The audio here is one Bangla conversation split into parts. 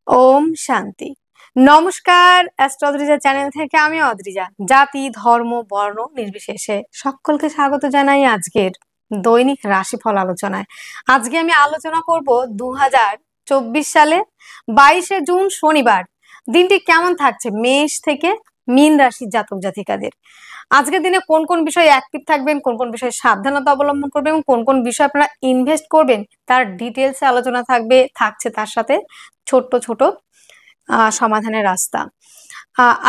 ওম শান্তি। নমস্কার, অ্যাস্ট্রো অদ্রিজা চ্যানেল থেকে আমি অদ্রিজা। জাতি, ধর্ম, বর্ণ নির্বিশেষে সকলকে স্বাগত জানাই আজকের দৈনিক রাশিফল আলোচনায়। আজকে আমি আলোচনা করব 2024 সালে 22শে জুন শনিবার দিনটি কেমন থাকছে মেষ থেকে মীন রাশির জাতক জাতিকাদের। আজকের দিনে কোন কোন বিষয়ে অ্যাক্টিভ থাকবেন, কোন কোন বিষয়ে সাবধানতা অবলম্বন করবেন এবং কোন কোন বিষয়ে আপনারা ইনভেস্ট করবেন তার ডিটেলসে আলোচনা থাকছে তার সাথে ছোট্ট ছোট সমাধানের রাস্তা।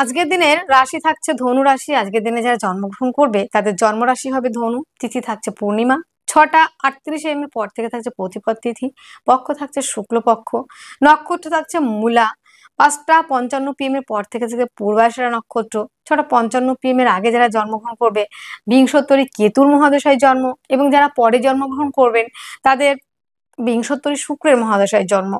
আজকের দিনের রাশি থাকছে ধনু রাশি। আজকের দিনে যারা জন্মগ্রহণ করবে তাদের জন্ম রাশি হবে ধনু। তিথি থাকছে পূর্ণিমা। 6:38 AM পর থেকে থাকছে প্রতিপদ তিথি। পক্ষ থাকছে শুক্লপক্ষ। নক্ষত্র থাকছে মূলা। 5:55 PM পর থেকে পূর্বাষাঢ়া নক্ষত্র। 6:55 PM আগে যারা জন্মগ্রহণ করবে বিংশোত্তরী কেতুর মহাদশায় জন্ম, এবং যারা পরে জন্মগ্রহণ করবেন তাদের বিংশোত্তরী শুক্রের মহাদশায় জন্ম।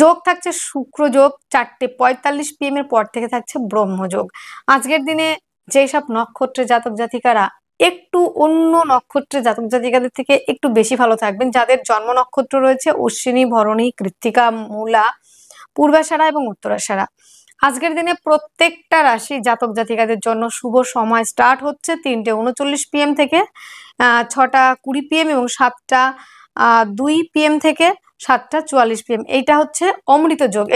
যোগ থাকছে শুক্র যোগ। 4:45 PM পর থেকে থাকছে ব্রহ্মযোগ। আজকের দিনে যেসব নক্ষত্রের জাতক জাতিকারা একটু অন্য নক্ষত্রের জাতক জাতিকাদের থেকে একটু বেশি ভালো থাকবেন, যাদের জন্ম নক্ষত্র রয়েছে অশ্বিনী, ভরণী, কৃত্তিকা, মূলা, পূর্বাষাঢ়া এবং উত্তরাষাঢ়া। আজকের দিনে প্রত্যেকটা রাশি জাতক জাতিকাদের জন্য শুভ সময় স্টার্ট হচ্ছে 3:39 PM থেকে 6:20 PM এবং 7:02 PM থেকে 7:44 PM। এইটা হচ্ছে অমৃত যোগ।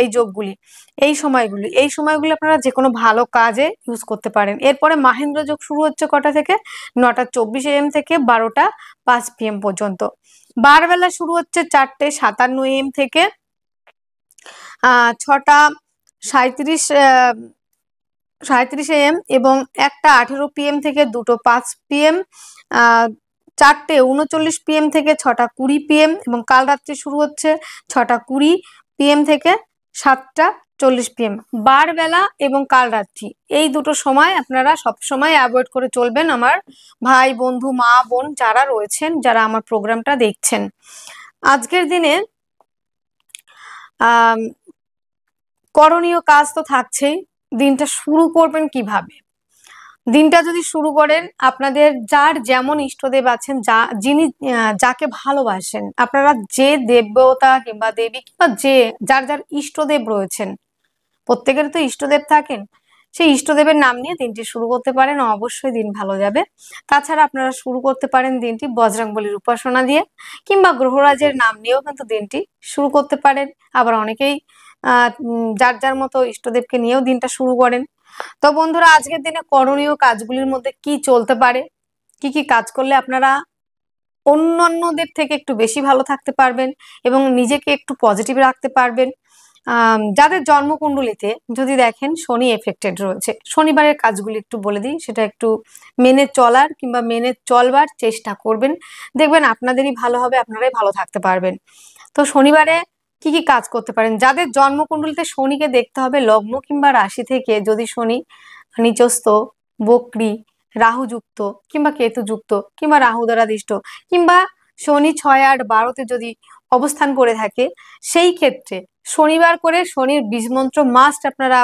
এই সময়গুলি আপনারা যে কোনো ভালো কাজে ইউজ করতে পারেন। এরপরে মাহেন্দ্র যোগ শুরু হচ্ছে কটা থেকে 9:24 AM থেকে 12:05 PM পর্যন্ত। বারবেলা শুরু হচ্ছে 4:57 AM থেকে 6:37 AM এবং 1:18 PM থেকে 2:05 PM। 4:39 PM থেকে 6:20 PM এবং কাল রাত্রি শুরু হচ্ছে 6:20 PM থেকে 7:40 PM। বারবেলা এবং কাল রাত্রি এই দুটো সময় আপনারা সবসময় অ্যাভয়েড করে চলবেন, আমার ভাই বন্ধু মা বোন যারা রয়েছেন, যারা আমার প্রোগ্রামটা দেখছেন। আজকের দিনে করণীয় কাজ তো থাকছেই। দিনটা শুরু করবেন কিভাবে? দিনটা যদি শুরু করেন, আপনাদের যার যেমন ইষ্টদেব আছেন, যাকে ভালোবাসেন, আপনারা যে দেবতা কিংবা দেবী কিংবা যার যার ইষ্টদেব রয়েছেন, প্রত্যেকের তো ইষ্টদেব থাকেন, সেই ইষ্টদেবের নাম নিয়ে দিনটি শুরু করতে পারেন। অবশ্যই দিন ভালো যাবে। তাছাড়া আপনারা শুরু করতে পারেন দিনটি বজরংবলীর উপাসনা দিয়ে, কিংবা গ্রহরাজের নাম নিয়েও কিন্তু দিনটি শুরু করতে পারেন। আবার অনেকেই যার যার মতো ইষ্টদেবকে নিয়েও দিনটা শুরু করেন। তো বন্ধুরা, আজকের দিনে করণীয় কাজগুলির মধ্যে কি চলতে পারে, কি কি কাজ করলে আপনারা অন্যান্যদের থেকে একটু বেশি ভালো থাকতে পারবেন এবং নিজেকে একটু পজিটিভ রাখতে পারবেন। যাদের জন্মকুণ্ডলিতে যদি দেখেন শনি এফেক্টেড রয়েছে, শনিবারের কাজগুলি একটু বলে দিই, সেটা একটু মেনে চলার কিংবা মেনে চলবার চেষ্টা করবেন। দেখবেন আপনাদেরই ভালো হবে, আপনারাই ভালো থাকতে পারবেন। তো শনিবারে কি কি কাজ করতে পারেন? যাদের জন্মকুণ্ডলিতে শনিকে দেখতে হবে লগ্ন কিংবা রাশি থেকে যদি শনি নিচস্থ, বক্রী, রাহুযুক্ত কিংবা কেতুযুক্ত কিংবা রাহু দ্বারা দিষ্ট, কিংবা শনি 6, 8, 12-তে যদি অবস্থান করে থাকে, সেই ক্ষেত্রে শনিবার করে শনির বীজ মন্ত্র মাস্ট আপনারা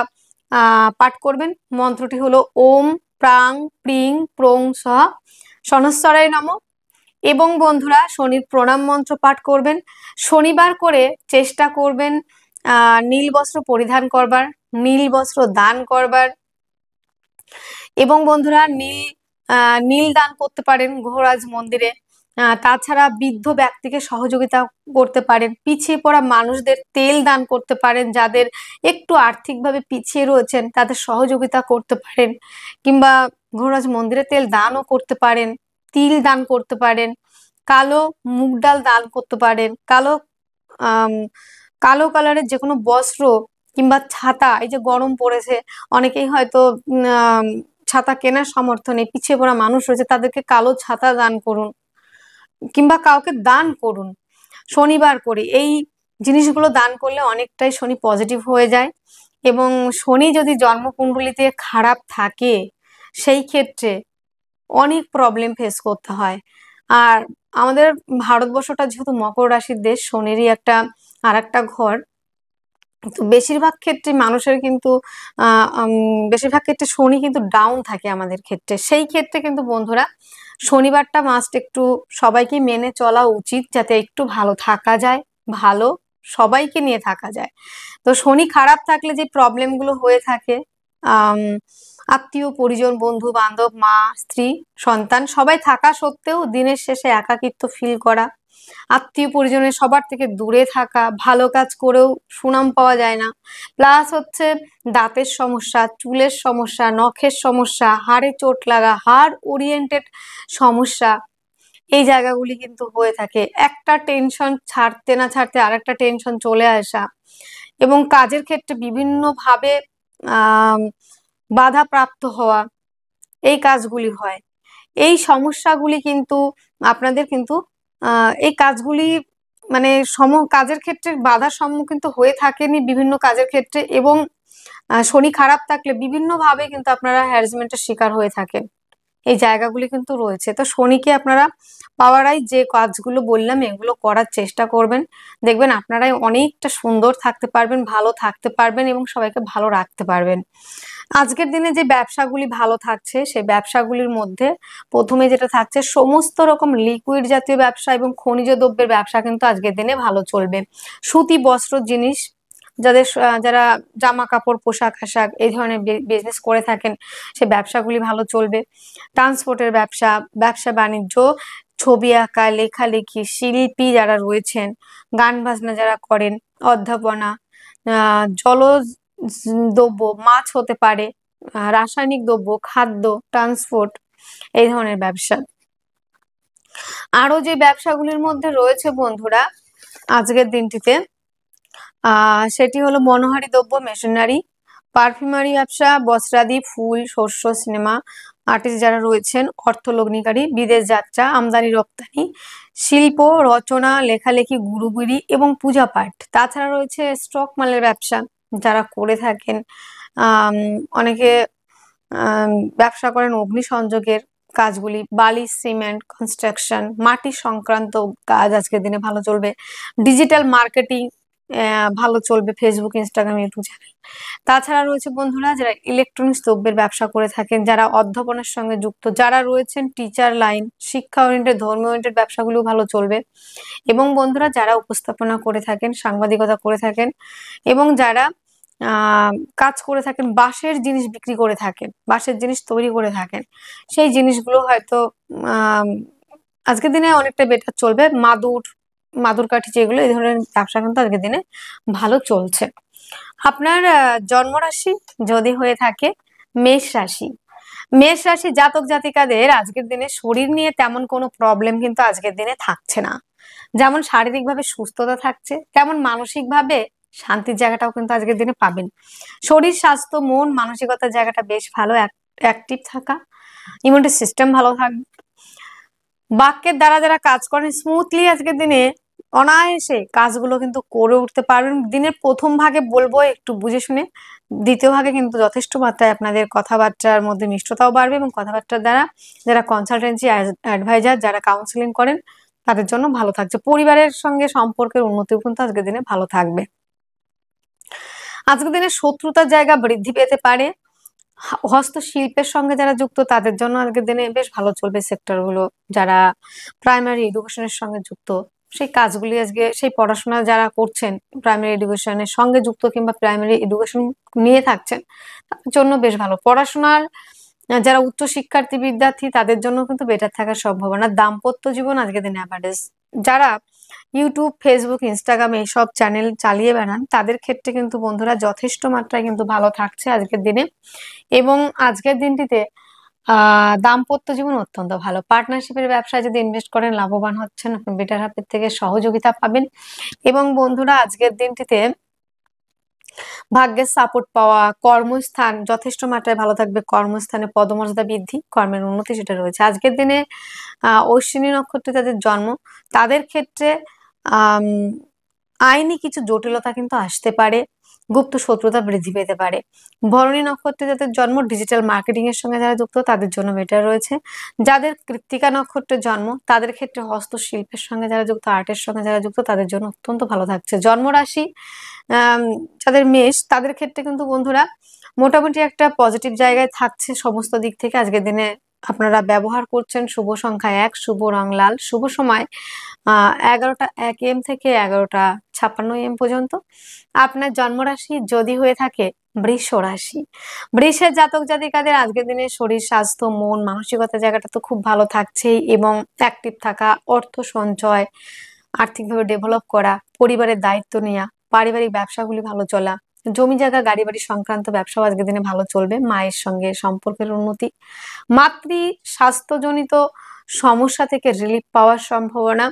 পাঠ করবেন। মন্ত্রটি হলো ওম প্রাং প্রিং প্রং সহ শনশ্বরায় নমঃ। এবং বন্ধুরা, শনির প্রণাম মন্ত্র পাঠ করবেন। শনিবার করে চেষ্টা করবেন নীল বস্ত্র পরিধান করবার, নীল বস্ত্র দান করবার, এবং বন্ধুরা নীল দান করতে পারেন গ্রহরাজ মন্দিরে। তাছাড়া বৃদ্ধ ব্যক্তিকে সহযোগিতা করতে পারেন, পিছিয়ে পড়া মানুষদের তেল দান করতে পারেন, যাদের একটু আর্থিকভাবে পিছিয়ে রয়েছেন তাদের সহযোগিতা করতে পারেন, কিংবা গ্রহরাজ মন্দিরে তেল দানও করতে পারেন, তিল দান করতে পারেন, কালো মুগ ডাল দান করতে পারেন, কালো কালারের যে কোনো বস্ত্র কিংবা ছাতা, এই যে গরম পড়েছে অনেকেই হয়তো ছাতা কেনার সামর্থ্য নেই, পিছিয়ে পড়া মানুষ রয়েছে, তাদেরকে কালো ছাতা দান করুন কিংবা কাউকে দান করুন শনিবার করে। এই জিনিসগুলো দান করলে অনেকটাই শনি পজিটিভ হয়ে যায়। এবং শনি যদি জন্মকুণ্ডলিতে খারাপ থাকে সেই ক্ষেত্রে অনেক প্রবলেম ফেস করতে হয়। আর আমাদের ভারতবর্ষটা যেহেতু মকর রাশির দেশ, শনিরই আর একটা ঘর, তো বেশিরভাগ ক্ষেত্রে মানুষের কিন্তু বেশিরভাগ ক্ষেত্রে শনি কিন্তু ডাউন থাকে আমাদের ক্ষেত্রে। সেই ক্ষেত্রে কিন্তু বন্ধুরা শনিবারটা মাস্ট একটু সবাইকে মেনে চলা উচিত, যাতে একটু ভালো থাকা যায়, ভালো সবাইকে নিয়ে থাকা যায়। তো শনি খারাপ থাকলে যে প্রবলেমগুলো হয়ে থাকে, আত্মীয় পরিজন, বন্ধু বান্ধব, মা, স্ত্রী, সন্তান সবাই থাকা সত্ত্বেও দিনের শেষে একাকিত্ব ফিল করা, আত্মীয় পরিজনের সবার থেকে দূরে থাকা, ভালো কাজ করেও সুনাম পাওয়া যায় না, প্লাস হচ্ছে দাঁতের সমস্যা, চুলের সমস্যা, নখের সমস্যা, হাড়ে চোট লাগা, হাড় ওরিয়েন্টেড সমস্যা, এই জায়গাগুলি কিন্তু হয়ে থাকে। একটা টেনশন ছাড়তে না ছাড়তে আরেকটা টেনশন চলে আসা, এবং কাজের ক্ষেত্রে বিভিন্নভাবে আহ বাধাপ্রাপ্ত হওয়া, এই কাজগুলি হয়। এই সমস্যাগুলি কিন্তু আপনাদের কিন্তু এই কাজগুলি মানে কাজের ক্ষেত্রে বাধার সম্মুখীন তো হয়ে থাকেনি বিভিন্ন কাজের ক্ষেত্রে, এবং শনি খারাপ থাকলে বিভিন্নভাবে কিন্তু আপনারা হ্যারাসমেন্টের শিকার হয়ে থাকেন। এই জায়গাগুলি কিন্তু রয়েছে। তো শনিকে আপনারা পাওয়ারাই যে কাজগুলো বললাম এগুলো করার চেষ্টা করবেন, দেখবেন আপনারাই অনেকটা সুন্দর থাকতে পারবেন, ভালো থাকতে পারবেন এবং সবাইকে ভালো রাখতে পারবেন। আজকের দিনে যে ব্যবসাগুলি ভালো থাকছে সেই ব্যবসাগুলির মধ্যে প্রথমে যেটা থাকছে, সমস্ত রকম লিকুইড জাতীয় ব্যবসা এবং খনিজ দ্রব্যের ব্যবসা কিন্তু আজকের দিনে ভালো চলবে। সুতি বস্ত্র জিনিস, যারা জামা কাপড়, পোশাক আশাক এই ধরনের বিজনেস করে থাকেন সে ব্যবসাগুলি ভালো চলবে। ট্রান্সপোর্টের ব্যবসা, ব্যবসা বাণিজ্য, ছবি আঁকা, লেখালেখি, শিল্পী যারা রয়েছেন, গান বাজনা যারা করেন, অধ্যাপনা, জলজ দ্রব্য, মাছ হতে পারে, রাসায়নিক দ্রব্য, খাদ্য, ট্রান্সপোর্ট, এই ধরনের ব্যবসা। আরো যে ব্যবসাগুলির মধ্যে রয়েছে বন্ধুরা আজকের দিনটিতে, সেটি হলো মনোহারী দ্রব্য, মেশিনারি, পারফিউমারি ব্যবসা, বস্ত্রাদি, ফুল, শস্য, সিনেমা আর্টিস্ট যারা রয়েছেন, অর্থলগ্নিকারী, বিদেশ যাত্রা, আমদানি রপ্তানি, শিল্প, রচনা, লেখালেখি, গুরুগুরি এবং পূজা পাঠ। তাছাড়া রয়েছে স্টক মালের ব্যবসা যারা করে থাকেন, অনেকে ব্যবসা করেন অগ্নি সংযোগের কাজগুলি, বালি, সিমেন্ট, কনস্ট্রাকশন, মাটি সংক্রান্ত কাজ আজকের দিনে ভালো চলবে। ডিজিটাল মার্কেটিং ভালো চলবে, ফেসবুক, ইনস্টাগ্রাম, ইউটিউব চ্যানেল। তাছাড়া রয়েছে বন্ধুরা যারা ইলেকট্রনিক্স দ্রব্যের ব্যবসা করে থাকেন, যারা অধ্যাপনার সঙ্গে যুক্ত, যারা রয়েছেন টিচার লাইন, শিক্ষা ওরিয়েন্টেড, ধর্মীয় ওরিয়েন্টেড ব্যবসাগুলো ভালো চলবে। এবং বন্ধুরা যারা উপস্থাপনা করে থাকেন, সাংবাদিকতা করে থাকেন, এবং যারা কাজ করে থাকেন, বাঁশের জিনিস বিক্রি করে থাকেন, বাঁশের জিনিস তৈরি করে থাকেন, সেই জিনিসগুলো হয়তো আজকের দিনে অনেকটা বেটার চলবে। মাদুর কাঠি যেগুলো, এই ধরনের ব্যবসা কিন্তু আজকের দিনে ভালো চলছে। আপনার জন্মরাশি যদি হয়ে থাকে মেষ রাশি, মেষ রাশি জাতক জাতিকাদের আজকের দিনে শরীর নিয়ে তেমন কোনো প্রবলেম কিন্তু আজকের দিনে থাকছে না। যেমন শারীরিকভাবে সুস্থতা থাকছে, তেমন মানসিকভাবে শান্তির জায়গাটাও কিন্তু আজকের দিনে পাবেন। শরীর, স্বাস্থ্য, মন, মানসিকতার জায়গাটা বেশ ভালো, অ্যাক্টিভ থাকা, ইমিউনিটি সিস্টেম ভালো থাকবে। বাক্যের দ্বারা যারা কাজ করেন স্মুথলি আজকের দিনে অনায়াসে কাজগুলো কিন্তু করে উঠতে পারবেন। দিনের প্রথম ভাগে বলবো একটু বুঝে শুনে, দ্বিতীয় ভাগে কিন্তু যথেষ্ট মাত্রায় আপনাদের কথাবার্তার মধ্যে মিষ্টতাও বাড়বে, এবং কথাবার্তার দ্বারা যারা কনসালটেন্সি অ্যাডভাইজার, যারা কাউন্সিলিং করেন তাদের জন্য ভালো থাকছে। পরিবারের সঙ্গে সম্পর্কের উন্নতিও কিন্তু আজকের দিনে ভালো থাকবে। আজকের দিনে শত্রুতার জায়গা বৃদ্ধি পেতে পারে। হস্তশিল্পের সঙ্গে যারা যুক্ত তাদের জন্য আজকের দিনে বেশ ভালো চলবে সেক্টরগুলো। যারা প্রাইমারি এডুকেশনের সঙ্গে যুক্ত, সেই কাজগুলি আজকে, সেই পড়াশোনা যারা করছেন প্রাইমারি এডুকেশনের সঙ্গে যুক্ত কিংবা প্রাইমারি এডুকেশন নিয়ে থাকছেন তাদের জন্য বেশ ভালো। পড়াশোনার যারা উচ্চ শিক্ষার্থী, বিদ্যার্থী তাদের জন্য কিন্তু বেটার থাকার সম্ভাবনা। দাম্পত্য জীবন আজকের দিনে অ্যাভারেজ। যারা ইউটিউব, ফেসবুক, ইনস্টাগ্রাম এইসব চ্যানেল চালিয়ে বেড়ান তাদের ক্ষেত্রে কিন্তু বন্ধুরা যথেষ্ট মাত্রায় কিন্তু ভালো থাকছে আজকের দিনে। এবং আজকের দিনটিতে দাম্পত্য জীবন অত্যন্ত ভালো। পার্টনারশিপের ব্যবসায় যদি ইনভেস্ট করেন লাভবান হচ্ছেন, আপনি বেটার হাফের থেকে সহযোগিতা পাবেন। এবং বন্ধুরা আজকের দিনটিতে ভাগ্যের সাপোর্ট পাওয়া, কর্মস্থান যথেষ্ট মাত্রায় ভালো থাকবে, কর্মস্থানে পদমর্যাদা বৃদ্ধি, কর্মের উন্নতি সেটা রয়েছে। আজকের দিনে অশ্বিনী নক্ষত্রে যাদের জন্ম তাদের ক্ষেত্রে আইনি কিছু জটিলতা কিন্তু আসতে পারে, গুপ্ত শত্রুতা বৃদ্ধি পেতে পারে। ভরণী নক্ষত্রে যাদের জন্ম, ডিজিটাল মার্কেটিং এর সঙ্গে যারা যুক্ত তাদের জন্য বেটার রয়েছে। যাদের কৃত্তিকা নক্ষত্রের জন্ম তাদের ক্ষেত্রে হস্তশিল্পের সঙ্গে যারা যুক্ত, আর্টের সঙ্গে যারা যুক্ত তাদের জন্য অত্যন্ত ভালো থাকছে। জন্মরাশি যাদের মেষ তাদের ক্ষেত্রে কিন্তু বন্ধুরা মোটামুটি একটা পজিটিভ জায়গায় থাকছে সমস্ত দিক থেকে। আজকের দিনে আপনারা ব্যবহার করছেন। শুভ সংখ্যা 1, শুভ রং লাল, শুভ সময় 11টা 1 AM থেকে 11টা 56 AM পর্যন্ত। আপনার জন্মরাশি যদি হয়ে থাকে বৃষ রাশি, বৃষের জাতক জাতিকাদের আজকের দিনে শরীর স্বাস্থ্য মন মানসিকতা জায়গাটা তো খুব ভালো থাকছেই, এবং অ্যাক্টিভ থাকা, অর্থ সঞ্চয়, আর্থিকভাবে ডেভেলপ করা, পরিবারের দায়িত্ব নেওয়া, পারিবারিক ব্যবসাগুলি ভালো চলা, জমি জায়গা গাড়ি বাড়ি সংক্রান্ত ব্যবসাও আজকের দিনে ভালো চলবে, মায়ের সঙ্গে সম্পর্কের উন্নতি, মাতৃ স্বাস্থ্যজনিত সমস্যা থেকে রিলিফ পাওয়ার সম্ভাবনা।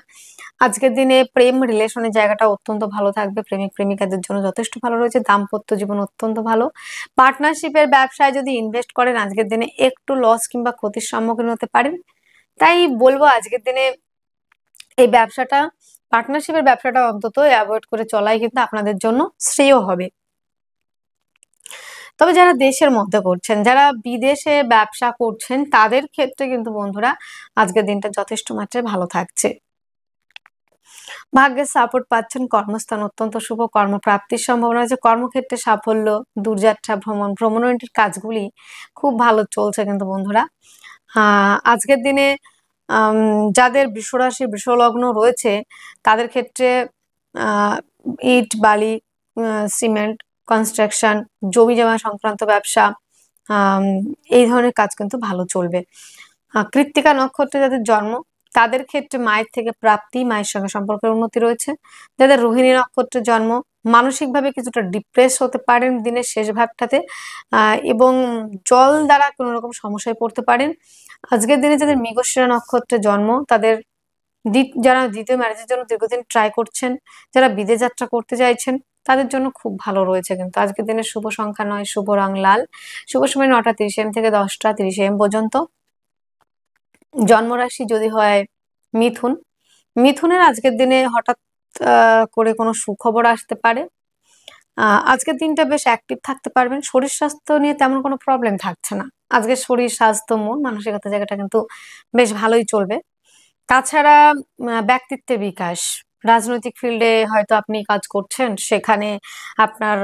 আজকের দিনে প্রেম রিলেশনের জায়গাটা অত্যন্ত ভালো থাকবে, প্রেমিক প্রেমিকাদের জন্য যথেষ্ট ভালো রয়েছে, দাম্পত্য জীবন অত্যন্ত ভালো। পার্টনারশিপের ব্যবসায় যদি ইনভেস্ট করেন আজকের দিনে একটু লস কিংবা ক্ষতির সম্মুখীন হতে পারেন। তাই বলবো আজকের দিনে এই ব্যবসাটা, পার্টনারশিপের ব্যবসাটা অন্তত অ্যাভয়েড করে চলাই কিন্তু আপনাদের জন্য শ্রেয় হবে। তবে যারা দেশের মধ্যে করছেন, যারা বিদেশে ব্যবসা করছেন, তাদের ক্ষেত্রে কিন্তু বন্ধুরা আজকের দিনটা যথেষ্ট মাত্রায় ভালো থাকছে। ভাগ্যের সাপোর্ট পাচ্ছেন, কর্মস্থান অত্যন্ত শুভ, কর্মপ্রাপ্তির সম্ভাবনা আছে, কর্মক্ষেত্রে সাফল্য, দূরযাত্রা ভ্রমণের কাজগুলি খুব ভালো চলছে কিন্তু বন্ধুরা। আজকের দিনে যাদের বৃষরাশি বৃষলগ্ন রয়েছে তাদের ক্ষেত্রে ইট বালি সিমেন্ট কনস্ট্রাকশন জমি জমা সংক্রান্ত ব্যবসা এই ধরনের কাজ কিন্তু ভালো চলবে। কৃত্তিকা নক্ষত্রে যাদের জন্ম তাদের ক্ষেত্রে মায়ের থেকে প্রাপ্তি, মায়ের সঙ্গে সম্পর্কের উন্নতি রয়েছে। যাদের রোহিণী নক্ষত্রে জন্ম মানসিকভাবে কিছুটা ডিপ্রেস হতে পারেন দিনের শেষ ভাগটাতে, এবং জল দ্বারা কোনো রকম সমস্যায় পড়তে পারেন। আজকের দিনে যাদের মৃগশিরা নক্ষত্রে জন্ম তাদের যারা দ্বিতীয় ম্যারেজের জন্য দীর্ঘদিন ট্রাই করছেন, যারা বিদেশ যাত্রা করতে চাইছেন তাদের জন্য খুব ভালো রয়েছে কিন্তু আজকের দিনে শুভ সংখ্যা 9, শুভ রং লাল, শুভ সময় 9টা 30 AM থেকে 10টা 30 AM পর্যন্ত। জন্মরাশি যদি হয় মিথুন, মিথুনের আজকের দিনে হঠাৎ করে কোনো সুখবর আসতে পারে। আজকের দিনটা বেশ অ্যাক্টিভ থাকতে পারবেন, শরীর স্বাস্থ্য নিয়ে তেমন কোনো প্রবলেম থাকছে না। আজকের শরীর স্বাস্থ্য মন মানসিকতা জায়গাটা কিন্তু বেশ ভালোই চলবে। তাছাড়া ব্যক্তিত্বের বিকাশ, রাজনৈতিক ফিল্ডে হয়তো আপনি কাজ করছেন, সেখানে আপনার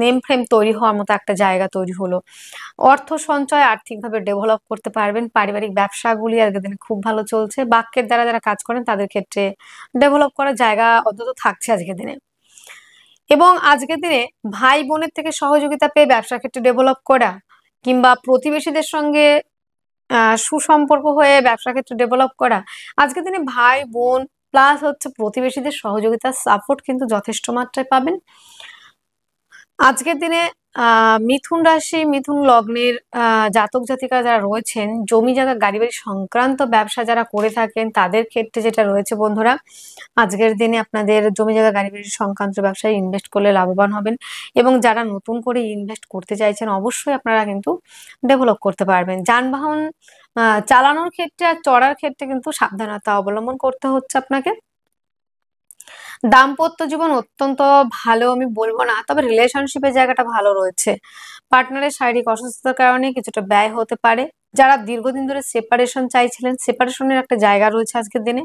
নেম ফ্রেম তৈরি হওয়ার মতো একটা জায়গা তৈরি হলো। অর্থ সঞ্চয় আর্থিকভাবে ডেভেলপ করতে পারবেন, পারিবারিক ব্যবসাগুলি আজকের দিনে খুব ভালো চলছে, বাক্যের দ্বারা যারা কাজ করেন তাদের ক্ষেত্রে ডেভেলপ করার জায়গা অন্তত থাকছে আজকের দিনে। এবং আজকের দিনে ভাই বোনের থেকে সহযোগিতা পেয়ে ব্যবসা ক্ষেত্রে ডেভেলপ করা কিংবা প্রতিবেশীদের সঙ্গে সুসম্পর্ক হয়ে ব্যবসা ক্ষেত্রে ডেভেলপ করা, আজকের দিনে ভাই বোন প্লাস হচ্ছে প্রতিবেশীদের সহযোগিতার সাপোর্ট কিন্তু যথেষ্ট মাত্রায় পাবেন। আজকের দিনে মিথুন রাশি মিথুন লগ্নের জাতক জাতিকা যারা রয়েছেন, জমি জায়গা গাড়ি বাড়ি সংক্রান্ত ব্যবসা যারা করে থাকেন তাদের ক্ষেত্রে যেটা রয়েছে বন্ধুরা, আজকের দিনে আপনাদের জমি জায়গা গাড়ি বাড়ি সংক্রান্ত ব্যবসায় ইনভেস্ট করলে লাভবান হবেন, এবং যারা নতুন করে ইনভেস্ট করতে চাইছেন অবশ্যই আপনারা কিন্তু ডেভেলপ করতে পারবেন। যানবাহন চালানোর ক্ষেত্রে আর চড়ার ক্ষেত্রে কিন্তু সাবধানতা অবলম্বন করতে হচ্ছে আপনাকে। দাম্পত্য জীবন অত্যন্ত ভালো আমি বলবো না, তবে রিলেশনশিপের জায়গাটা ভালো রয়েছে। পার্টনারের শারীরিক অসুস্থতার কারণে কিছুটা ব্যয় হতে পারে। যারা দীর্ঘদিন ধরে সেপারেশন চাইছিলেন, সেপারেশনের একটা জায়গা রয়েছে আজকের দিনে।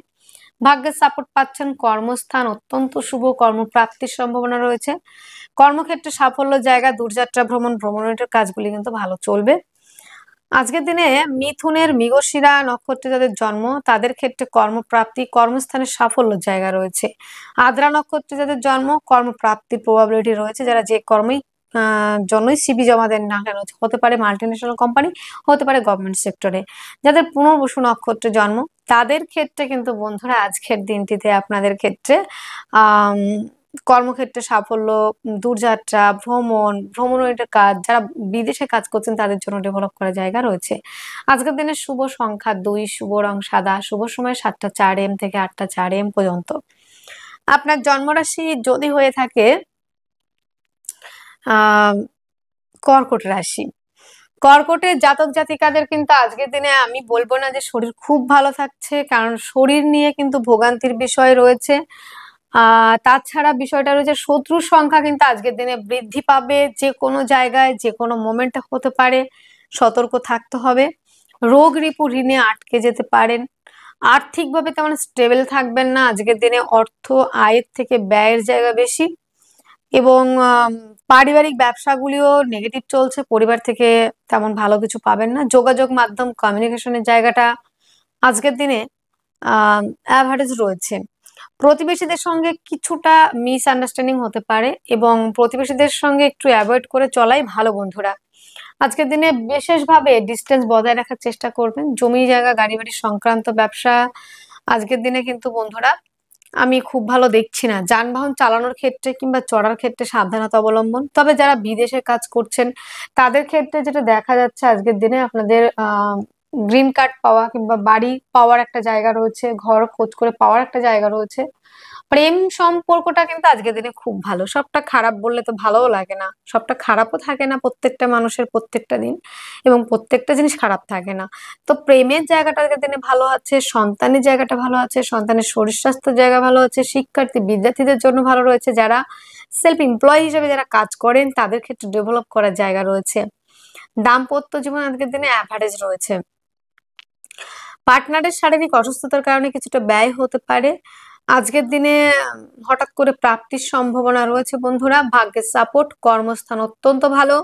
ভাগ্যের সাপোর্ট পাচ্ছেন, কর্মস্থান অত্যন্ত শুভ, কর্মপ্রাপ্তির সম্ভাবনা রয়েছে, কর্মক্ষেত্রে সাফল্য জায়গা, দূরযাত্রা ভ্রমণের কাজগুলি কিন্তু ভালো চলবে। আজকের দিনে মিথুনের মৃগশিরা নক্ষত্রে যাদের জন্ম তাদের ক্ষেত্রে কর্মপ্রাপ্তি, কর্মস্থানের সাফল্য জায়গা রয়েছে। আদ্রা নক্ষত্রে যাদের জন্ম কর্মপ্রাপ্তির প্রবাবিলিটি রয়েছে, যারা যে কর্মেই জন্যই সিভি জমা দেন না কেন, হতে পারে মাল্টিন্যাশনাল কোম্পানি, হতে পারে গভর্নমেন্ট সেক্টরে। যাদের পুনর্বসু নক্ষত্রে জন্ম তাদের ক্ষেত্রে কিন্তু বন্ধুরা আজকের দিনটিতে আপনাদের ক্ষেত্রে কর্মক্ষেত্রে সাফল্য, দূরযাত্রা ভ্রমণের কাজ, যারা বিদেশে কাজ করছেন তাদের জন্য ডেভেলপ করার জায়গা রয়েছে। আজকের দিনে শুভ সংখ্যা 2, শুভ রং সাদা, শুভ সময় 7টা 4 AM থেকে 8টা 4 AM পর্যন্ত। আপনার জন্মরাশি যদি হয়ে থাকে কর্কট রাশি, কর্কটের জাতক জাতিকাদের কিন্তু আজকের দিনে আমি বলবো না যে শরীর খুব ভালো থাকছে, কারণ শরীর নিয়ে কিন্তু ভোগান্তির বিষয় রয়েছে। তাছাড়া বিষয়টা রয়েছে শত্রুর সংখ্যা কিন্তু আজকের দিনে বৃদ্ধি পাবে, যে কোনো জায়গায় যে কোনো মোমেন্টে হতে পারে, সতর্ক থাকতে হবে। রোগ রিপু ঋণে আটকে যেতে পারেন, আর্থিকভাবে তেমন স্টেবল থাকবেন না আজকের দিনে, অর্থ আয়ের থেকে ব্যয়ের জায়গা বেশি, এবং পারিবারিক ব্যবসাগুলিও নেগেটিভ চলছে, পরিবার থেকে তেমন ভালো কিছু পাবেন না। যোগাযোগ মাধ্যম কমিউনিকেশনের জায়গাটা আজকের দিনে অ্যাভারেজ রয়েছে। প্রতিবেশীদের সঙ্গে কিছুটা মিসআন্ডারস্ট্যান্ডিং হতে পারে এবং প্রতিবেশীদের সঙ্গে একটু অ্যাভয়েড করে চলাই ভালো বন্ধুরা। আজকের দিনে বিশেষভাবে ডিস্টেন্স বজায় রাখার চেষ্টা করবেন। জমি জায়গা গাড়ি বাড়ি সংক্রান্ত ব্যবসা আজকের দিনে কিন্তু বন্ধুরা আমি খুব ভালো দেখছি না। যানবাহন চালানোর ক্ষেত্রে কিংবা চড়ার ক্ষেত্রে সাবধানতা অবলম্বন। তবে যারা বিদেশে কাজ করছেন তাদের ক্ষেত্রে যেটা দেখা যাচ্ছে আজকের দিনে আপনাদের গ্রিন কার্ড পাওয়া কিংবা বাড়ি পাওয়ার একটা জায়গা রয়েছে, ঘর খোঁজ করে পাওয়ার একটা জায়গা রয়েছে। প্রেম সম্পর্কটা কিন্তু আজকের দিনে খুব ভালো। সবটা খারাপ বললে তো ভালোও লাগে না, সবটা খারাপও থাকে না প্রত্যেকটা মানুষের প্রত্যেকটা দিন, এবং প্রত্যেকটা জিনিস খারাপ থাকে না। তো প্রেমের জায়গাটা আজকের দিনে ভালো আছে, সন্তানের জায়গাটা ভালো আছে, সন্তানের শরীর স্বাস্থ্যের জায়গা ভালো আছে, শিক্ষার্থী বিদ্যার্থীদের জন্য ভালো রয়েছে, যারা সেলফ এমপ্লয়ি হিসেবে যারা কাজ করেন তাদের ক্ষেত্রে ডেভেলপ করার জায়গা রয়েছে। দাম্পত্য জীবন আজকের দিনে অ্যাভারেজ রয়েছে। পার্টনারের শারীরিক অসুস্থতার কারণে কিছুটা ব্যয় হতে পারে। আজকের দিনে হঠাৎ করে প্রাপ্তির সম্ভাবনা রয়েছে বন্ধুরা। ভাগ্যের সাপোর্ট, কর্মস্থান অত্যন্ত ভালো,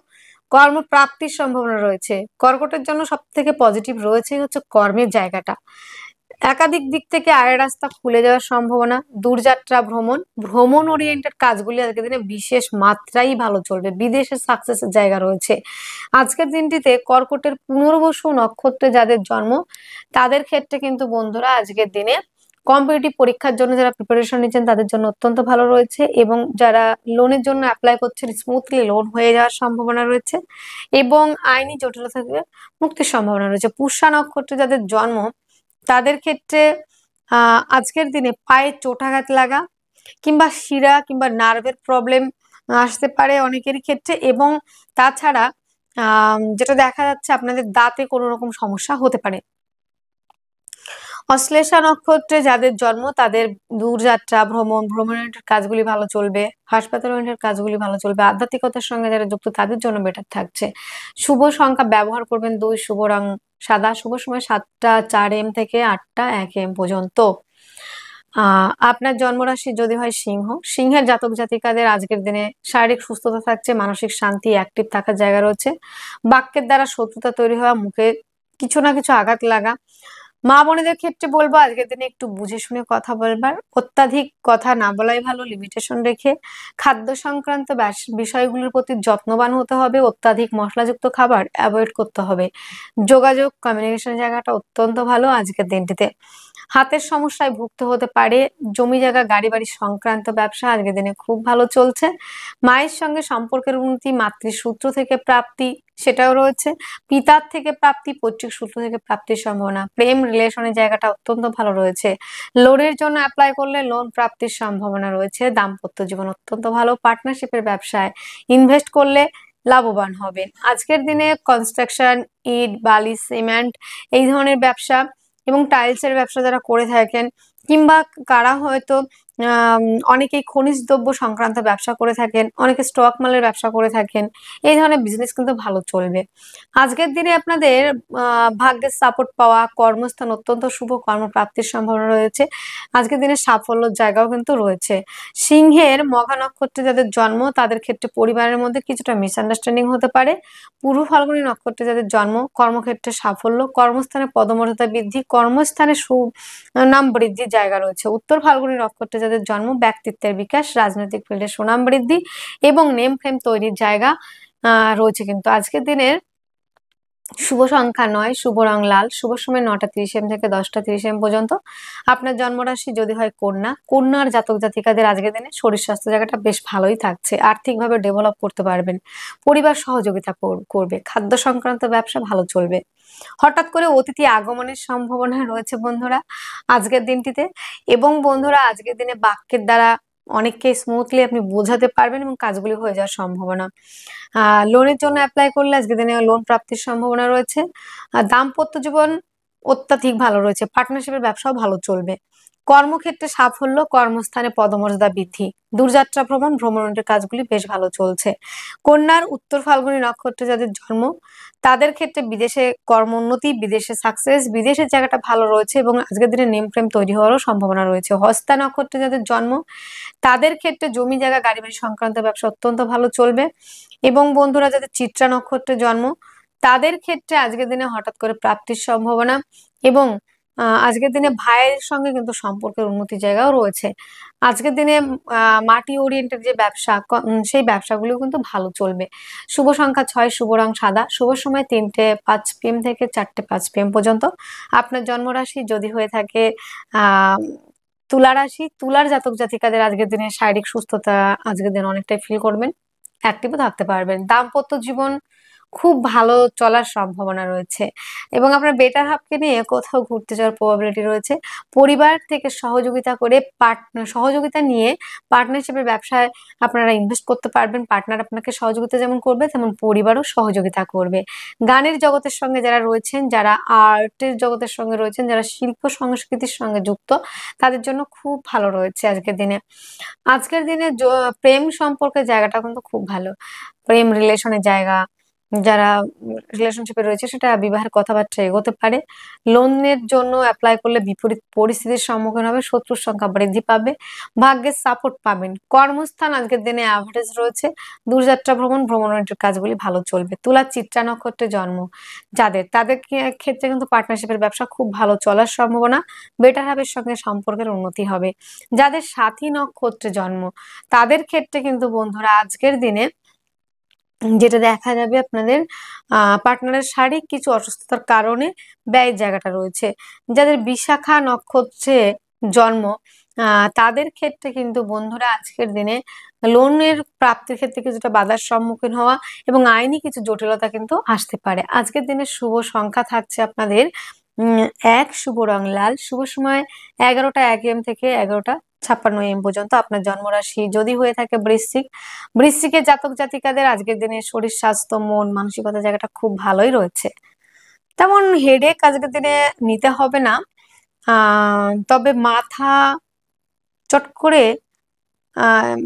কর্মপ্রাপ্তির সম্ভাবনা রয়েছে। কর্কটের জন্য সব থেকে পজিটিভ রয়েছে হচ্ছে কর্মের জায়গাটা। একাধিক দিক থেকে আয়ের রাস্তা খুলে যাওয়ার সম্ভাবনা। দূরযাত্রা ভ্রমণ, ভ্রমণ ওরিয়েন্টেড কাজগুলি আজকের দিনে বিশেষ মাত্রাই ভালো চলবে। বিদেশে সাকসেসের জায়গা রয়েছে। আজকের দিনটিতে কর্কটের পুনর্বসু নক্ষত্রে যাদের জন্ম তাদের ক্ষেত্রে কিন্তু বন্ধুরা আজকের দিনে কম্পিটিটিভ পরীক্ষার জন্য যারা প্রিপারেশন নিচ্ছেন তাদের জন্য অত্যন্ত ভালো রয়েছে, এবং যারা লোনের জন্য অ্যাপ্লাই করছেন স্মুথলি লোন হয়ে যাওয়ার সম্ভাবনা রয়েছে, এবং আইনি জটিলতা থেকে মুক্তির সম্ভাবনা রয়েছে। পুষ্যা নক্ষত্রে যাদের জন্ম তাদের ক্ষেত্রে আজকের দিনে পায়ে চোটাঘাত লাগা কিংবা শিরা কিংবা নার্ভের প্রবলেম আসতে পারে অনেকেরই ক্ষেত্রে, এবং তাছাড়া যেটা দেখা যাচ্ছে আপনাদের দাঁতে কোনো রকম সমস্যা হতে পারে। অশ্লেষা নক্ষত্রে যাদের জন্ম তাদের দূরযাত্রা ভ্রমণের কাজগুলি ভালো চলবে, হাসপাতালের কাজগুলি ভালো চলবে। আধ্যাত্মিকতার সঙ্গে যারা যুক্ত তাদের জন্য বেটার থাকছে। শুভ সংখ্যা ব্যবহার করবেন 2, শুভ রং সাদা, শুভ সময় 7টা 4 AM থেকে 8টা 1 AM পর্যন্ত। আপনার জন্মরাশি যদি হয় সিংহ, সিংহের জাতক জাতিকাদের আজকের দিনে শারীরিক সুস্থতা থাকছে, মানসিক শান্তি, অ্যাক্টিভ থাকার জায়গা রয়েছে। বাক্যের দ্বারা শত্রুতা তৈরি হওয়া, মুখে কিছু না কিছু আঘাত লাগা। মা বোনেদের ক্ষেত্রে বলবো আজকের দিনে একটু বুঝে শুনে কথা বলবার, অত্যাধিক কথা না বলাই ভালো, লিমিটেশন রেখে। খাদ্য সংক্রান্ত বিষয়গুলোর প্রতি যত্নবান হতে হবে, অত্যাধিক মশলাযুক্ত খাবার অ্যাভয়েড করতে হবে। যোগাযোগ কমিউনিকেশন জায়গাটা অত্যন্ত ভালো আজকের দিনটিতে। হাতের সমস্যায় ভুগতে হতে পারে। জমি জায়গা গাড়ি বাড়ি সংক্রান্ত ব্যবসা আজকের দিনে খুব ভালো চলছে। মায়ের সঙ্গে সম্পর্কের উন্নতি, মাতৃসূত্র থেকে প্রাপ্তি সেটাও রয়েছে। পিতার থেকে প্রাপ্তি, পৈতৃক সূত্র থেকে প্রাপ্তির সম্ভাবনা। প্রেম রিলেশনের জায়গাটা অত্যন্ত ভালো রয়েছে। লোনের জন্য অ্যাপ্লাই করলে লোন প্রাপ্তির সম্ভাবনা রয়েছে। দাম্পত্য জীবন অত্যন্ত ভালো। পার্টনারশিপের ব্যবসায় ইনভেস্ট করলে লাভবান হবেন। আজকের দিনে কনস্ট্রাকশন, ইট বালি সিমেন্ট এই ধরনের ব্যবসা এবং টাইলসের ব্যবসা যারা করে থাকেন, কিংবা কারা হয়তো অনেকেই খনিজ দ্রব্য সংক্রান্ত ব্যবসা করে থাকেন, অনেকে স্টক মালের ব্যবসা করে থাকেন, এই ধরনের বিজনেস কিন্তু ভালো চলবে। আজকের দিনে আপনাদের ভাগ্যের সাপোর্ট পাওয়া, কর্মস্থান অত্যন্ত শুভ, কর্মপ্রাপ্তির সম্ভাবনা রয়েছে। আজকের দিনে সাফল্যের জায়গাও কিন্তু রয়েছে। সিংহের মঘা নক্ষত্রে যাদের জন্ম তাদের ক্ষেত্রে পরিবারের মধ্যে কিছুটা মিসআন্ডারস্ট্যান্ডিং হতে পারে। পূর্ব ফাল্গুনী নক্ষত্রে যাদের জন্ম কর্মক্ষেত্রে সাফল্য, কর্মস্থানে পদমর্যাদা বৃদ্ধি, কর্মস্থানে সুনাম বৃদ্ধির জায়গা রয়েছে। উত্তর ফাল্গুনী নক্ষত্রে যাদের জন্ম ব্যক্তিত্বের বিকাশ, রাজনৈতিক ফিল্ডে সুনাম বৃদ্ধি এবং নেম ফেম তৈরির জায়গা রয়েছে। কিন্তু আজকের দিনের শুভ সংখ্যা 9, শুভ রং লাল, শুভ সময় 9টা 30 AM থেকে 10টা 30 AM পর্যন্ত। আপনার জন্মরাশি যদি হয় কন্যা, কন্যার জাতক জাতিকাদের আজকের দিনে শরীর স্বাস্থ্য জায়গাটা বেশ ভালোই থাকছে। আর্থিকভাবে ডেভেলপ করতে পারবেন, পরিবার সহযোগিতা করবে, খাদ্য সংক্রান্ত ব্যবসা ভালো চলবে। হঠাৎ করে অতিথি আগমনের সম্ভাবনা রয়েছে বন্ধুরা আজকের দিনটিতে, এবং বন্ধুরা আজকের দিনে বাক্যের দ্বারা অনেককে স্মুথলি আপনি বোঝাতে পারবেন এবং কাজগুলি হয়ে যাওয়ার সম্ভাবনা। লোনের জন্য অ্যাপ্লাই করলে আজকের দিনে লোন প্রাপ্তির সম্ভাবনা রয়েছে। দাম্পত্য জীবন অত্যাধিক ভালো রয়েছে। পার্টনারশিপের ব্যবসাও ভালো চলবে। কর্মক্ষেত্রে সাফল্য, কর্মস্থানে পদমর্যাদা বৃদ্ধি, দূরযাত্রা ভ্রমণ, ভ্রমণের কাজগুলি বেশ ভালো চলছে। কন্যার উত্তর ফাল্গুনী নক্ষত্রে যাদের জন্ম তাদের ক্ষেত্রে বিদেশে কর্মোন্নতি, বিদেশে সাকসেস, বিদেশের জায়গাটা ভালো রয়েছে এবং আজকের দিনে নেম ফ্রেম তৈরি হওয়ারও সম্ভাবনা রয়েছে। হস্তা নক্ষত্রে যাদের জন্ম তাদের ক্ষেত্রে জমি জায়গা গাড়ি বাড়ি সংক্রান্ত ব্যবসা অত্যন্ত ভালো চলবে। এবং বন্ধুরা যাদের চিত্রা নক্ষত্রে জন্ম তাদের ক্ষেত্রে আজকের দিনে হঠাৎ করে প্রাপ্তির সম্ভাবনা এবং আজকের দিনে ভাইয়ের সঙ্গে কিন্তু সম্পর্কের উন্নতি জায়গাও রয়েছে। আজকের দিনে মাটি ওরিয়েন্টেড যে ব্যবসা সেই ব্যবসাগুলো কিন্তু ভালো চলবে। শুভ সংখ্যা 6, শুভ রং সাদা, শুভ সময় 3:05 PM থেকে 4:05 PM পর্যন্ত। আপনার জন্মরাশি যদি হয়ে থাকে আহ তুলা রাশি, তুলার জাতক জাতিকাদের আজকের দিনে শারীরিক সুস্থতা আজকের দিন অনেকটাই ফিল করবেন, অ্যাক্টিভও থাকতে পারবেন। দাম্পত্য জীবন খুব ভালো চলার সম্ভাবনা রয়েছে এবং আপনার বেটার হাফকে নিয়ে কোথাও ঘুরতে যাওয়ার প্রবাবিলিটি রয়েছে। পরিবার থেকে সহযোগিতা করে সহযোগিতা নিয়ে পার্টনারশিপের ব্যবসায় আপনারা ইনভেস্ট করতে পারবেন। পার্টনার আপনাকে সহযোগিতা যেমন করবে তেমন পরিবারও সহযোগিতা করবে। গানের জগতের সঙ্গে যারা রয়েছেন, যারা আর্টের জগতের সঙ্গে রয়েছেন, যারা শিল্প সংস্কৃতির সঙ্গে যুক্ত তাদের জন্য খুব ভালো রয়েছে আজকের দিনে। আজকের দিনে প্রেম সম্পর্কের জায়গাটা কিন্তু খুব ভালো। প্রেম রিলেশনের জায়গা যারা রিলেশনশিপে রয়েছে সেটা বিবাহের কথাবার্তা এগোতে পারে। লোনের জন্য অ্যাপ্লাই করলে বিপরীত পরিস্থিতির সম্মুখীন হবে, শত্রুর সংখ্যা বৃদ্ধি পাবে, ভাগ্যের সাপোর্ট পাবেন। কর্মস্থান আজকের দিনে অ্যাভারেজ রয়েছে। দূরযাত্রা ভ্রমণ, ভ্রমণের কাজগুলি ভালো চলবে। তুলা চিত্রা নক্ষত্রে জন্ম তাদের ক্ষেত্রে কিন্তু পার্টনারশিপের ব্যবসা খুব ভালো চলার সম্ভাবনা। বেটার হাবের সঙ্গে সম্পর্কের উন্নতি হবে। যাদের সাথী নক্ষত্রে জন্ম তাদের ক্ষেত্রে কিন্তু বন্ধুরা আজকের দিনে যেটা দেখা যাবে আপনাদের পার্টনারের শারীরিক কিছু অসুস্থতার কারণে ব্যয়ের জায়গাটা রয়েছে। যাদের বিশাখা নক্ষত্রে জন্ম তাদের ক্ষেত্রে কিন্তু বন্ধুরা আজকের দিনে লোনের প্রাপ্তির ক্ষেত্রে কিছুটা বাধার সম্মুখীন হওয়া এবং আইনি কিছু জটিলতা কিন্তু আসতে পারে। আজকের দিনে শুভ সংখ্যা থাকছে আপনাদের 1, শুভ রং লাল, শুভ সময় 11:01 AM থেকে 11:56 AM পর্যন্ত। আপনার জন্মরাশি যদি হয়ে থাকে বৃশ্চিক, বৃশ্চিকের জাতক জাতিকাদের আজকের দিনে শরীর স্বাস্থ্য মন মানসিকতা জায়গাটা খুব ভালোই রয়েছে। তেমন হেডেক আজকের দিনে নিতে হবে না। তবে মাথা চট করে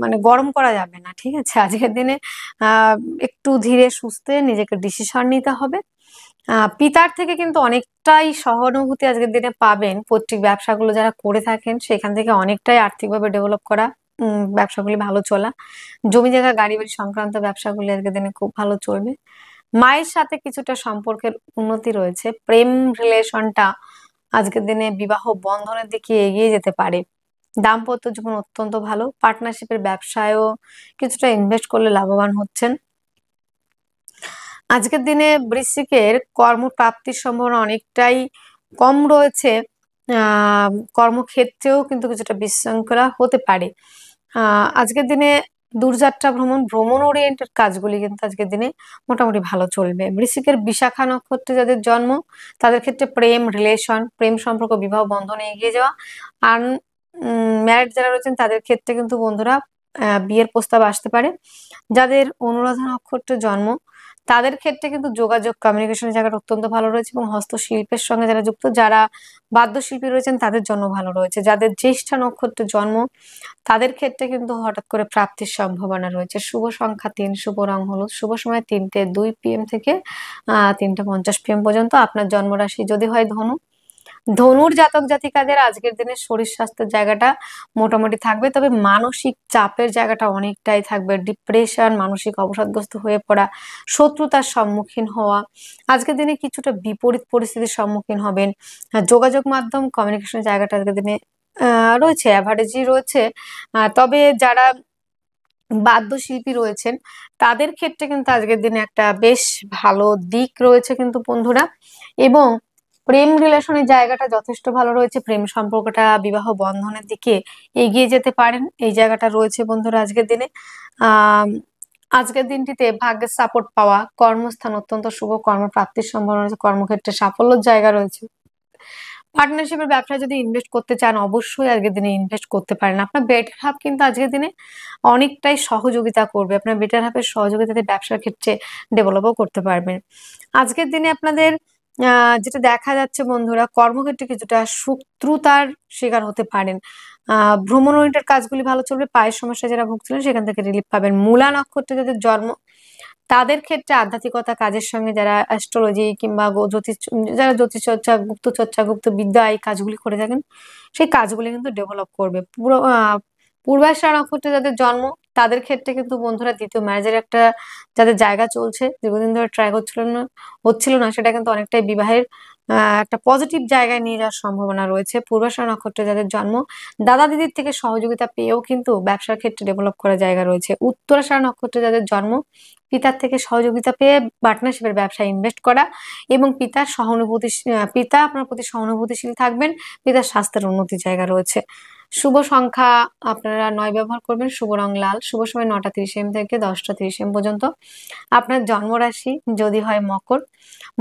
মানে গরম করা যাবে না, ঠিক আছে? আজকের দিনে একটু ধীরে সুস্থে নিজেকে ডিসিশন নিতে হবে। পিতার থেকে কিন্তু অনেকটাই সহানুভূতি আজকের দিনে পাবেন। পৈতৃক ব্যবসাগুলো যারা করে থাকেন সেখান থেকে অনেকটাই আর্থিকভাবে ডেভেলপ করা, ব্যবসাগুলি ভালো চলা, জমি জায়গা গাড়ি বাড়ি সংক্রান্ত ব্যবসাগুলি আজকের দিনে খুব ভালো চলবে। মায়ের সাথে কিছুটা সম্পর্কের উন্নতি রয়েছে। প্রেম রিলেশনটা আজকের দিনে বিবাহ বন্ধনের দিকে এগিয়ে যেতে পারে। দাম্পত্য জীবন অত্যন্ত ভালো। পার্টনারশিপের ব্যবসায়ও কিছুটা ইনভেস্ট করলে লাভবান হচ্ছেন। আজকের দিনে বৃশ্চিকের কর্মপ্রাপ্তির সম্ভাবনা অনেকটাই কম রয়েছে। কর্মক্ষেত্রেও কিন্তু কিছুটা বিশৃঙ্খলা হতে পারে। আজকের দিনে দূরযাত্রা ভ্রমণ, ভ্রমণ ওরিয়েন্টেড কাজগুলি কিন্তু আজকের দিনে মোটামুটি ভালো চলবে। বৃশ্চিকের বিশাখা নক্ষত্রে যাদের জন্ম তাদের ক্ষেত্রে প্রেম রিলেশন, প্রেম সম্পর্ক, বিবাহ বন্ধনে এগিয়ে যাওয়া। আর ম্যারিড যারা রয়েছেন তাদের ক্ষেত্রে কিন্তু বন্ধুরা বিয়ের প্রস্তাব আসতে পারে। যাদের অনুরাধা নক্ষত্রে জন্ম তাদের ক্ষেত্রে কিন্তু যোগাযোগ কমিউনিকেশনের জায়গাটা অত্যন্ত ভালো রয়েছে এবং হস্তশিল্পের সঙ্গে যারা যুক্ত, যারা বাদ্যশিল্পী রয়েছেন তাদের জন্য ভালো রয়েছে। যাদের জ্যেষ্ঠা নক্ষত্রে জন্ম তাদের ক্ষেত্রে কিন্তু হঠাৎ করে প্রাপ্তির সম্ভাবনা রয়েছে। শুভ সংখ্যা 3, শুভ রং হলুদ, শুভ সময় 3:02 PM থেকে 3:50 PM পর্যন্ত। আপনার জন্মরাশি যদি হয় ধনু, ধনুর জাতক জাতিকাদের আজকের দিনে শরীর স্বাস্থ্যের জায়গাটা মোটামুটি থাকবে, তবে মানসিক চাপের জায়গাটা অনেকটাই থাকবে। ডিপ্রেশন, মানসিক অবসাদগ্রস্ত হয়ে পড়া, শত্রুতার সম্মুখীন হওয়া, আজকের দিনে কিছুটা বিপরীত পরিস্থিতির সম্মুখীন হবেন। যোগাযোগ মাধ্যম কমিউনিকেশন জায়গাটা আজকের দিনে রয়েছে, অ্যাভারেজই রয়েছে। তবে যারা বাদ্যশিল্পী রয়েছেন তাদের ক্ষেত্রে কিন্তু আজকের দিনে একটা বেশ ভালো দিক রয়েছে কিন্তু বন্ধুরা। এবং প্রেম রিলেশনের জায়গাটা যথেষ্ট ভালো রয়েছে। প্রেম সম্পর্কটা বিবাহ বন্ধনের দিকে এগিয়ে যেতে পারেন, এই জায়গাটা রয়েছে বন্ধুরা আজকের দিনে। আজকের দিনটিতে ভাগ্যের সাপোর্ট পাওয়া, কর্মস্থান অত্যন্ত শুভ, কর্মপ্রাপ্তির সম্ভাবনা রয়েছে, কর্মক্ষেত্রে সাফল্যের জায়গা রয়েছে। পার্টনারশিপের ব্যবসায় যদি ইনভেস্ট করতে চান অবশ্যই আজকের দিনে ইনভেস্ট করতে পারেন। আপনার বেটার হাফ কিন্তু আজকের দিনে অনেকটাই সহযোগিতা করবে। আপনার বেটার হাফের সহযোগিতাতে ব্যবসার ক্ষেত্রে ডেভেলপও করতে পারবেন। আজকের দিনে আপনাদের যেটা দেখা যাচ্ছে বন্ধুরা, কর্মক্ষেত্রে কিছুটা শত্রুতার শিকার হতে পারেন। ভ্রমণ ওরিয়েন্টেড কাজগুলি ভালো চলবে। পায়ের সমস্যা যারা ভুগছিলেন সেখান থেকে রিলিফ পাবেন। মূলা নক্ষত্রে যাদের জন্ম, তাদের ক্ষেত্রে আধ্যাত্মিকতা কাজের সঙ্গে যারা অ্যাস্ট্রোলজি কিংবা জ্যোতিষ, যারা জ্যোতিষ চর্চা, গুপ্ত চর্চা, গুপ্ত বিদ্যা এই কাজগুলি করে থাকেন, সেই কাজগুলি কিন্তু ডেভেলপ করবে। পূর্বাষাঢ়া নক্ষত্রে যাদের জন্ম, তাদের ক্ষেত্রে কিন্তু বন্ধুরা দ্বিতীয় ম্যারেজের একটা যাদের জায়গা চলছে, দীর্ঘদিন ধরে ট্রাই হচ্ছিল না, সেটা কিন্তু অনেকটাই বিবাহের একটা পজিটিভ জায়গায় নিয়ে যাওয়ার সম্ভাবনা রয়েছে। পূর্বাষাঢ়া নক্ষত্রে যাদের জন্ম, দাদা দিদির থেকে সহযোগিতা পেয়েও কিন্তু ব্যবসার ক্ষেত্রে ডেভেলপ করার জায়গা রয়েছে। উত্তরাষাঢ়া নক্ষত্রে যাদের জন্ম, পিতার থেকে সহযোগিতা পেয়ে পার্টনারশিপের ব্যবসায় ইনভেস্ট করা এবং পিতা আপনার প্রতি সহানুভূতিশীল থাকবেন। পিতার স্বাস্থ্যের উন্নতির জায়গা রয়েছে। শুভ সংখ্যা আপনারা 9 ব্যবহার করবেন। শুভ রং লাল। শুভ সময় 9টা 30 AM থেকে 10টা 30 AM পর্যন্ত। আপনার জন্মরাশি যদি হয় মকর,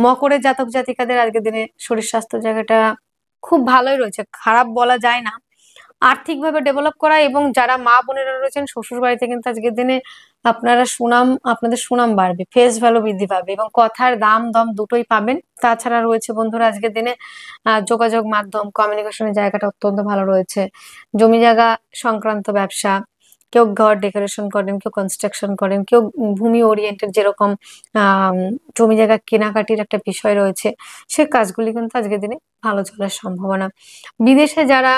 মকরের জাতক জাতিকাদের আজকের দিনে শরীর স্বাস্থ্য জায়গাটা খুব ভালোই রয়েছে, খারাপ বলা যায় না। আর্থিকভাবে ডেভেলপ করা এবং যারা মা বোনেরা রয়েছেন শ্বশুর বাড়িতে কিন্তু আজকের দিনে আপনাদের সুনাম বাড়বে, ফেস ভ্যালু বৃদ্ধি পাবে এবং কথার দাম দম দুটোই পাবেন। তাছাড়া রয়েছে বন্ধুরা আজকের দিনে যোগাযোগ মাধ্যম, কমিউনিকেশনের জায়গাটা অত্যন্ত ভালো রয়েছে। জমি জায়গা সংক্রান্ত ব্যবসা, কেউ ঘর ডেকোরেশন করেন, কেউ কনস্ট্রাকশন করেন, কেউ ভূমি ওরিয়েন্টেড, যেরকম জমি জায়গা কেনাকাটির একটা বিষয় রয়েছে, সে কাজগুলি কিন্তু আজকের দিনে ভালো চলার সম্ভাবনা। বিদেশে যারা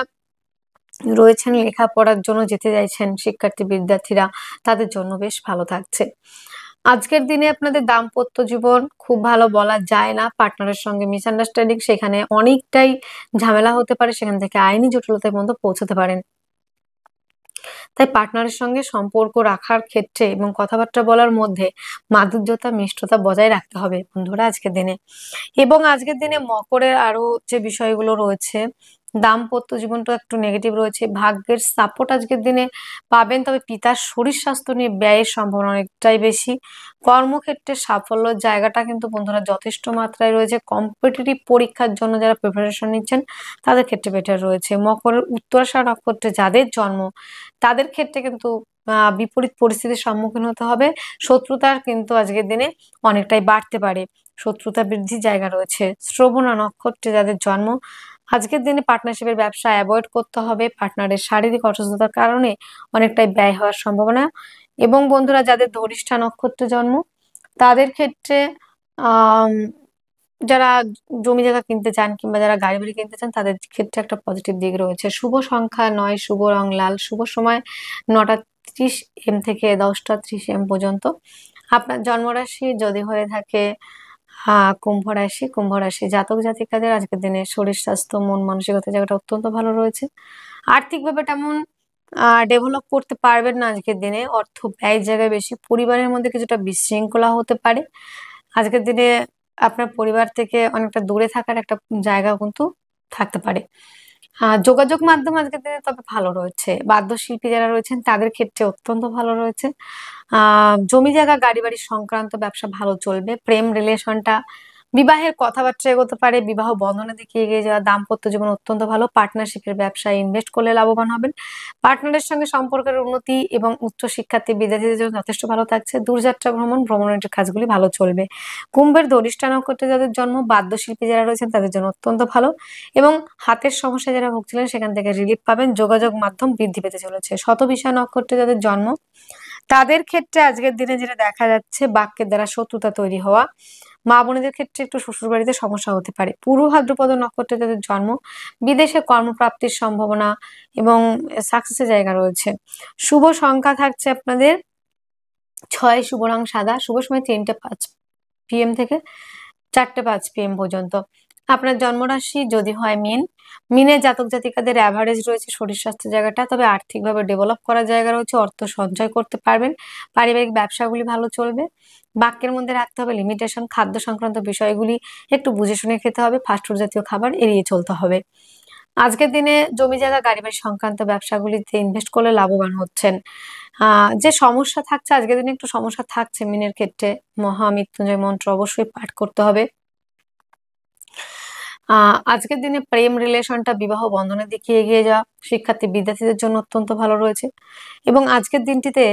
রয়েছেন, লেখাপড়ার জন্য যেতে চাইছেন শিক্ষার্থী বিদ্যার্থীরা, তাদের জন্য বেশ ভালো থাকছে। আজকের দিনে আপনাদের দাম্পত্য জীবন খুব ভালো বলা যায় না। পার্টনারের সঙ্গে মিসআন্ডারস্ট্যান্ডিং, সেখানে অনেকটাই ঝামেলা হতে পারে, সেখান থেকে আইনি জটিলতায় পর্যন্ত পৌঁছতে পারেন। তাই পার্টনারের সঙ্গে সম্পর্ক রাখার ক্ষেত্রে এবং কথাবার্তা বলার মধ্যে মাধুর্যতা, মিষ্টতা বজায় রাখতে হবে বন্ধুরা আজকের দিনে। এবং আজকের দিনে মকরের আরো যে বিষয়গুলো রয়েছে, দাম্পত্য জীবনটা একটু নেগেটিভ রয়েছে। ভাগ্যের সাপোর্ট আজকের দিনে পাবেন, তবে পিতার শরীর স্বাস্থ্য নিয়ে ব্যয়ের সম্ভাবনা অনেকটাই বেশি। কর্মক্ষেত্রে সাফল্যের জায়গাটা কিন্তু বন্ধুরা যথেষ্ট মাত্রায় রয়েছে। কম্পিটিটিভ পরীক্ষার জন্য যারা প্রিপারেশন নিচ্ছেন, তাদের ক্ষেত্রে বেটার রয়েছে। মকরের উত্তরাষাঢ়া নক্ষত্রে যাদের জন্ম, তাদের ক্ষেত্রে কিন্তু বিপরীত পরিস্থিতির সম্মুখীন হতে হবে। শত্রুতার কিন্তু আজকের দিনে অনেকটাই বাড়তে পারে, শত্রুতা বৃদ্ধির জায়গা রয়েছে। শ্রবণা নক্ষত্রে যাদের জন্ম, আজকের দিনে পার্টনারশিপের ব্যবসা অ্যাভয়েড করতে হবে। পার্টনারের শারীরিক অসুস্থতার কারণে অনেকটাই ব্যয় হওয়ার সম্ভাবনা। এবং বন্ধুরা যাদের ধনিষ্ঠা নক্ষত্রে জন্ম, তাদের ক্ষেত্রে আহ যারা জমি জায়গা কিনতে চান কিংবা যারা গাড়ি বাড়ি কিনতে চান, তাদের ক্ষেত্রে একটা পজিটিভ দিক রয়েছে। শুভ সংখ্যা 9, শুভ রং লাল। শুভ সময় 9টা 30 AM থেকে 10টা 30 AM পর্যন্ত। আপনার জন্মরাশি যদি হয়ে থাকে কুম্ভ রাশি, কুম্ভ রাশি জাতক জাতিকাদের আজকের দিনে শরীর স্বাস্থ্য, মন মানসিকতা জায়গাটা অত্যন্ত ভালো রয়েছে। আর্থিকভাবে তেমন ডেভেলপ করতে পারবেন না আজকের দিনে, অর্থ ব্যয়ের জায়গায় বেশি। পরিবারের মধ্যে কিছুটা বিশৃঙ্খলা হতে পারে আজকের দিনে। আপনার পরিবার থেকে অনেকটা দূরে থাকার একটা জায়গা কিন্তু থাকতে পারে। যোগাযোগ মাধ্যম আজকের দিনে তবে ভালো রয়েছে। বাদ্যশিল্পী যারা রয়েছেন তাদের ক্ষেত্রে অত্যন্ত ভালো রয়েছে। জমি জায়গা গাড়ি বাড়ি সংক্রান্ত ব্যবসা ভালো চলবে। প্রেম রিলেশনটা, বিবাহের কথাবার্তা এগোতে পারে, বিবাহ বন্ধনের দিকে এগিয়ে যাওয়া। দাম্পত্য জীবন অত্যন্ত ভালো। পার্টনারশিপের ব্যবসায় ইনভেস্ট করলে লাভবান হবেন। পার্টনারের সঙ্গে সম্পর্কের উন্নতি এবং উচ্চ শিক্ষার্থী বিদ্যার্থীদের জন্য যথেষ্ট ভালো থাকছে। দূরযাত্রা ভ্রমণের কাজগুলি ভালো চলবে। কুম্ভের ধনিষ্ঠা নক্ষত্রে যাদের জন্ম, বাদ্যশিল্পী যারা রয়েছেন তাদের জন্য অত্যন্ত ভালো এবং হাতের সমস্যা যারা ভুগছিলেন সেখান থেকে রিলিফ পাবেন। যোগাযোগ মাধ্যম বৃদ্ধি পেতে চলেছে। শতভিষা নক্ষত্রে যাদের জন্ম, তাদের ক্ষেত্রে আজকের দিনে যেটা দেখা যাচ্ছে, বাক্যের দ্বারা শত্রুতা তৈরি হওয়া। মা বোনেদের ক্ষেত্রে একটু শ্বশুর বাড়িতে সমস্যা হতে পারে। পূর্ব ভাদ্রপদ নক্ষত্রে যাদের জন্ম, বিদেশে কর্মপ্রাপ্তির সম্ভাবনা এবং সাকসেসের জায়গা রয়েছে। শুভ সংখ্যা থাকছে আপনাদের 6, শুভ রং সাদা। শুভ সময় 3টে 5 PM থেকে 4টে 5 PM পর্যন্ত। আপনার জন্মরাশি যদি হয় মিন, মিনের জাতক জাতিকাদের অ্যাভারেজ রয়েছে শরীর স্বাস্থ্য জায়গাটা, তবে আর্থিকভাবে ডেভেলপ করার জায়গা রয়েছে, অর্থ সঞ্চয় করতে পারবেন। পারিবারিক ব্যবসাগুলি ভালো চলবে। বাক্যের মধ্যে রাখতে হবে লিমিটেশন। খাদ্য সংক্রান্ত বিষয়গুলি একটু বুঝে শুনে খেতে হবে। ফাস্টফুড জাতীয় খাবার এড়িয়ে চলতে হবে। আজকের দিনে জমি জায়গা গাড়ি বাড়ি সংক্রান্ত ব্যবসাগুলিতে ইনভেস্ট করলে লাভবান হচ্ছেন। যে সমস্যা থাকছে আজকের দিনে, একটু সমস্যা থাকছে মিনের ক্ষেত্রে, মহামৃত্যুঞ্জয় মন্ত্র অবশ্যই পাঠ করতে হবে। আজকের দিনে প্রেম রিলেশনটা বিবাহ বন্ধনের দিকে এগিয়ে যাওয়া, শিক্ষার্থী বিদ্যার্থীদের জন্য অত্যন্ত ভালো রয়েছে। এবং আজকের দিনটিতে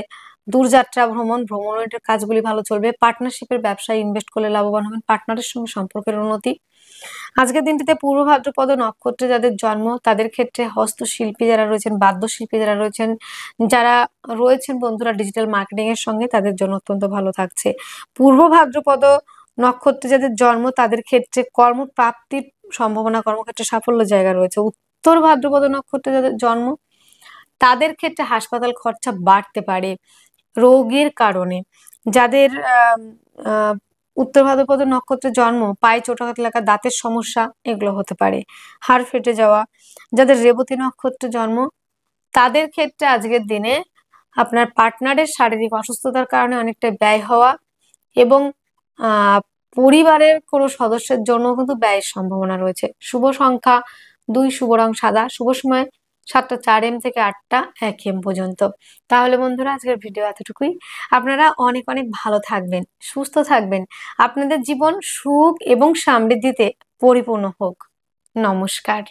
দূরযাত্রা ভ্রমণের কাজগুলি ভালো চলবে। পার্টনারশিপের ব্যবসায় ইনভেস্ট করলে লাভবান হবেন। পার্টনারের সঙ্গে সম্পর্কের উন্নতি। আজকের দিনটিতে পূর্ব ভাদ্রপদ নক্ষত্রে যাদের জন্ম তাদের ক্ষেত্রে হস্তশিল্পী যারা রয়েছেন, বাদ্যশিল্পী যারা রয়েছেন বন্ধুরা ডিজিটাল মার্কেটিং এর সঙ্গে, তাদের জন্য অত্যন্ত ভালো থাকছে। পূর্ব ভাদ্রপদ নক্ষত্রে যাদের জন্ম তাদের ক্ষেত্রে কর্মপ্রাপ্তির সম্ভাবনা, কর্মক্ষেত্রে সাফল্য জায়গা রয়েছে। উত্তর ভাদ্রপদ নক্ষত্রে যাদের জন্ম তাদের ক্ষেত্রে হাসপাতাল খরচা বাড়তে পারে রোগের কারণে। যাদের উত্তর ভাদ্রপদ নক্ষত্রে জন্ম, পায়ে চোটাঘাত লাগা, দাঁতের সমস্যা এগুলো হতে পারে, হাড় ফেটে যাওয়া। যাদের রেবতী নক্ষত্রে জন্ম তাদের ক্ষেত্রে আজকের দিনে আপনার পার্টনারের শারীরিক অসুস্থতার কারণে অনেকটা ব্যয় হওয়া এবং পরিবারের কোনো সদস্যের জন্য কিন্তু ব্যয়ের সম্ভাবনা রয়েছে। শুভ সংখ্যা 2, শুভ রং সাদা, শুভ সময় 7টা 4 AM থেকে 8টা 1 AM পর্যন্ত। তাহলে বন্ধুরা আজকের ভিডিও এতটুকুই। আপনারা অনেক অনেক ভালো থাকবেন, সুস্থ থাকবেন, আপনাদের জীবন সুখ এবং সমৃদ্ধিতে পরিপূর্ণ হোক। নমস্কার।